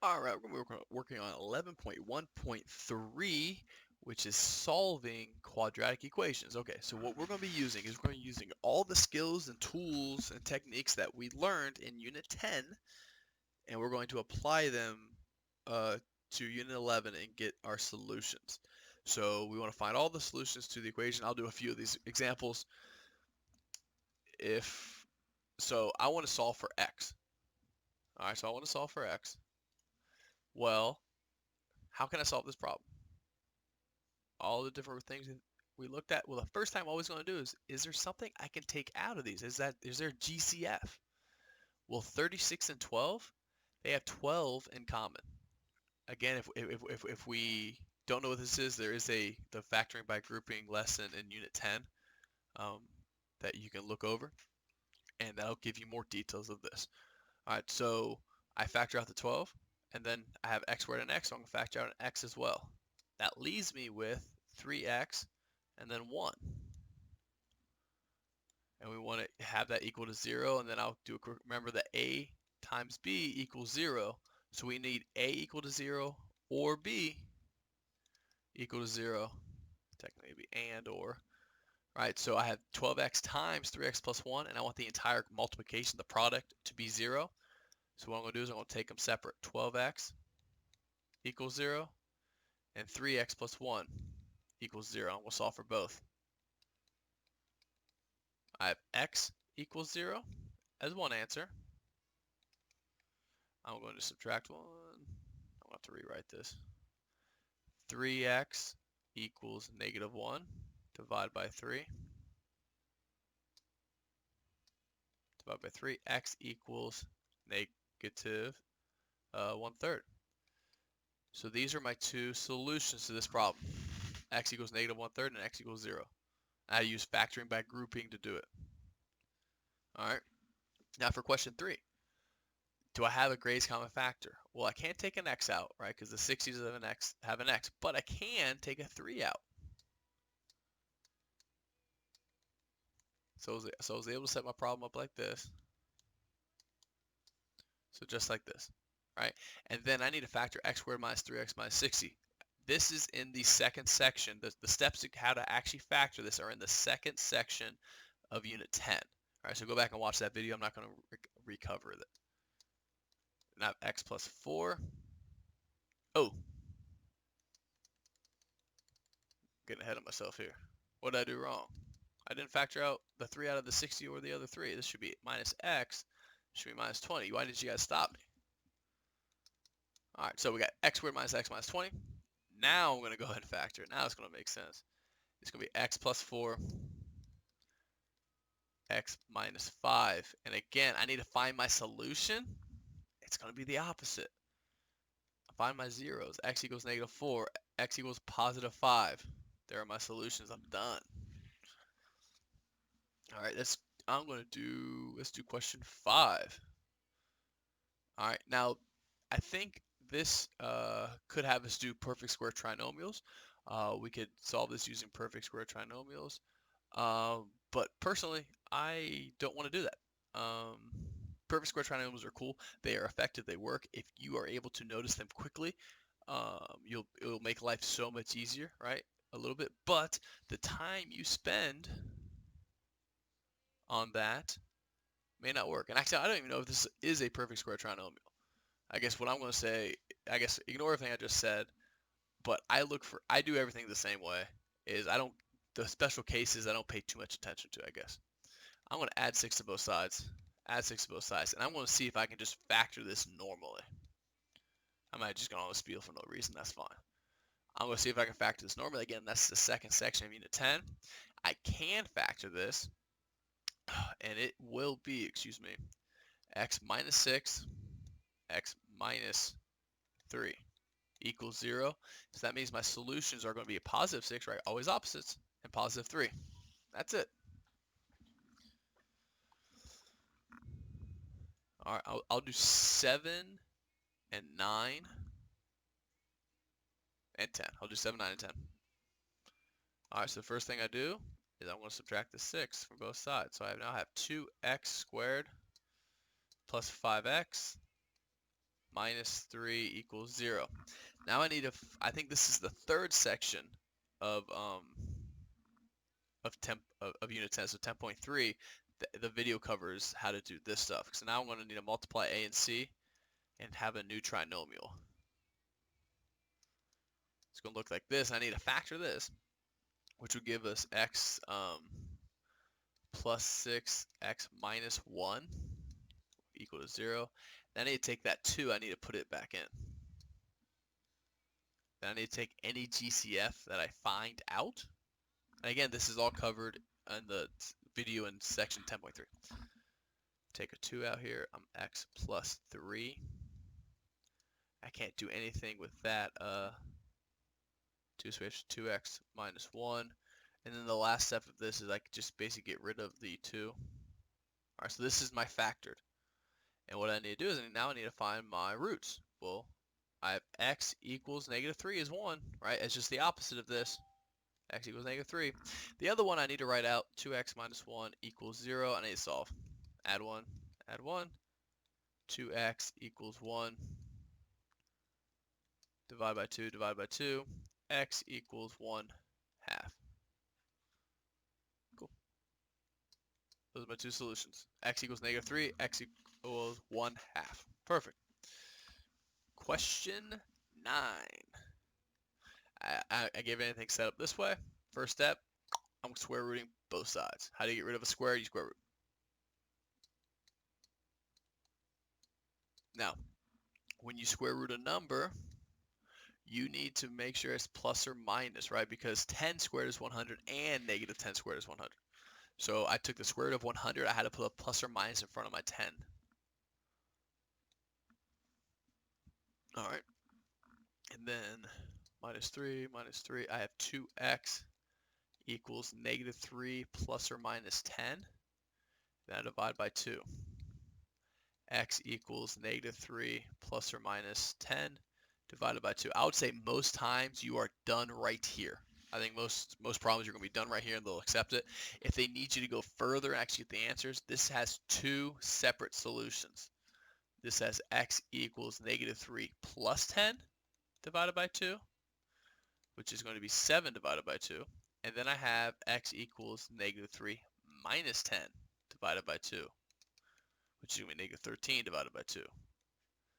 All right, we're going to be working on 11.1.3, which is solving quadratic equations. Okay, so what we're going to be using is we're going to be using all the skills and tools and techniques that we learned in Unit 10, and we're going to apply them uh, to Unit 11 and get our solutions. So we want to find all the solutions to the equation. I'll do a few of these examples. So I want to solve for x. All right, so I want to solve for x. Well, how can I solve this problem? All the different things that we looked at. Well, the first time I'm always going to do is there something I can take out of these? Is there GCF? Well, 36 and 12, they have 12 in common. Again, if we don't know what this is, there is the factoring by grouping lesson in Unit 10 um, that you can look over, and that'll give you more details of this. All right, so I factor out the 12, and then I have x squared and x, so I'm going to factor out an x as well. That leaves me with 3x and then 1. And we want to have that equal to 0, and then I'll do a quick, remember that a times b equals 0. So we need a equal to 0 or b equal to 0. Technically it'd be and or. Right, so I have 12x times 3x plus 1, and I want the entire multiplication, the product, to be 0. So what I'm going to do is I'm going to take them separate. 12x equals 0, and 3x plus 1 equals 0. And we'll solve for both. I have x equals 0 as one answer. I'm going to subtract 1. I'm going to have to rewrite this. 3x equals negative 1. Divide by 3. Divide by 3. X equals negative 1/3. So these are my two solutions to this problem. X equals negative 1/3 and x equals 0. I use factoring by grouping to do it. All right. Now for question 3. Do I have a greatest common factor? Well, I can't take an x out, right? Because the 60s have an x, but I can take a 3 out. So I was able to set my problem up like this. So just like this, right? And then I need to factor x squared minus 3x minus 60. This is in the second section. The steps of how to actually factor this are in the second section of Unit 10. All right, so go back and watch that video. I'm not going to recover it. Now I have x plus 4. Oh, getting ahead of myself here. What did I do wrong? I didn't factor out the 3 out of the 60 or the other 3. This should be minus x. This should be minus 20. Why did you guys stop me? All right, so we got x squared minus x minus 20. Now I'm going to go ahead and factor it. Now it's going to make sense. It's going to be x plus 4, x minus 5. And again, I need to find my solution. It's going to be the opposite. Find my zeros. X equals negative 4. X equals positive 5. There are my solutions. I'm done. All right, let's do question 5. All right, now I think this could have us do perfect square trinomials. We could solve this using perfect square trinomials. But personally, I don't want to do that. Perfect square trinomials are cool. They are effective. They work. If you are able to notice them quickly, it'll make life so much easier, right? A little bit. But the time you spend on that may not work. And actually, I don't even know if this is a perfect square trinomial. I guess what I'm going to say, I guess ignore everything I just said, but I do everything the same way. The special cases I don't pay too much attention to, I guess. I'm going to add 6 to both sides. Add 6 to both sides. And I'm going to see if I can just factor this normally. I might just go on a spiel for no reason. That's fine. I'm going to see if I can factor this normally. Again, that's the second section of Unit 10. I can factor this. And it will be, x minus 6, x minus 3 equals 0. So that means my solutions are going to be a positive 6, right? Always opposites, and positive 3. That's it. All right, I'll do 7 and 9 and 10. I'll do 7, 9, and 10. All right, so the first thing I do is I'm going to subtract the 6 from both sides. So I now have 2x squared plus 5x minus 3 equals 0. Now I need to, I think this is the third section of unit 10, so 10.3. The video covers how to do this stuff. So now I'm going to need to multiply a and c and have a new trinomial. It's going to look like this. I need to factor this, which would give us x plus 6, x minus 1 equal to 0. Then I need to take that 2, I need to put it back in. Then I need to take any GCF that I find out. And again, this is all covered in the video in section 10.3. Take a 2 out here, I'm x plus 3. I can't do anything with that. 2 switch 2x minus 1. And then the last step of this is I could just basically get rid of the 2. Alright, so this is my factored. And what I need to do is now I need to find my roots. Well, I have x equals negative 3 is 1, right? It's just the opposite of this. X equals negative 3. The other one I need to write out, 2x minus 1 equals 0. I need to solve. Add 1, add 1. 2x equals 1. Divide by 2, divide by 2. X equals 1 half. Cool. Those are my two solutions. X equals negative 3, x equals 1 half. Perfect. Question 9. I gave anything set up this way. First step, I'm square rooting both sides. How do you get rid of a square? You square root. Now, when you square root a number, you need to make sure it's plus or minus, right? Because 10 squared is 100 and negative 10 squared is 100. So I took the square root of 100. I had to put a plus or minus in front of my 10. All right. And then minus 3, I have 2x equals negative 3 plus or minus 10. Then I divide by 2. X equals negative 3 plus or minus 10 divided by 2. I would say most times you are done right here. I think most problems you're going to be done right here and they'll accept it. If they need you to go further and actually get the answers, this has two separate solutions. This has x equals negative 3 plus 10 divided by 2, which is going to be 7 divided by 2. And then I have x equals negative 3 minus 10 divided by 2, which is going to be negative 13 divided by 2.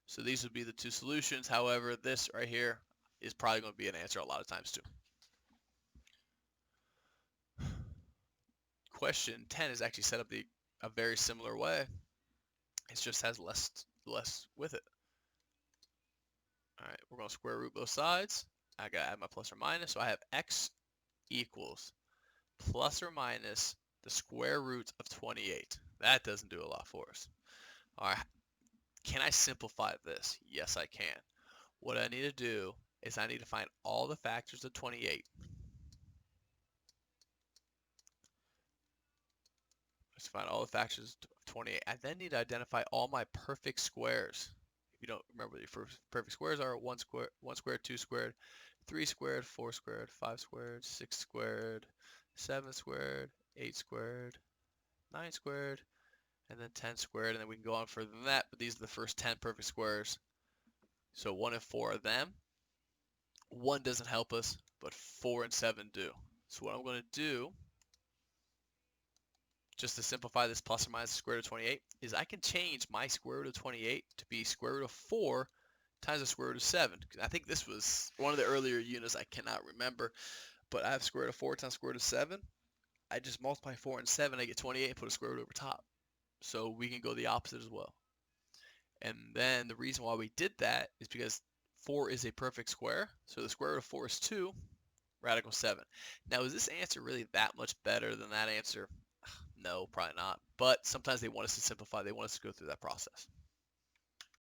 So these would be the two solutions. However, this right here is probably going to be an answer a lot of times too. Question 10 is actually set up a very similar way. It just has less with it. All right, we're going to square root both sides. I got to add my plus or minus. So I have x equals plus or minus the square root of 28. That doesn't do a lot for us. All right, can I simplify this? Yes, I can. What I need to do is I need to find all the factors of 28. Let's find all the factors of 28. I then need to identify all my perfect squares. If you don't remember what your perfect squares are, 1 squared, 2 squared, 3 squared, 4 squared, 5 squared, 6 squared, 7 squared, 8 squared, 9 squared, and then 10 squared, and then we can go on further than that, but these are the first 10 perfect squares. So 1 and 4 are them. 1 doesn't help us, but 4 and 7 do. So what I'm going to do, just to simplify this plus or minus the square root of 28, is I can change my square root of 28 to be square root of 4 times the square root of 7. I think this was one of the earlier units, I cannot remember, but I have square root of 4 times square root of 7. I just multiply 4 and 7, I get 28 and put a square root over top. So we can go the opposite as well. And then the reason why we did that is because 4 is a perfect square. So the square root of 4 is 2, radical 7. Now, is this answer really that much better than that answer? No, probably not. But sometimes they want us to simplify. They want us to go through that process.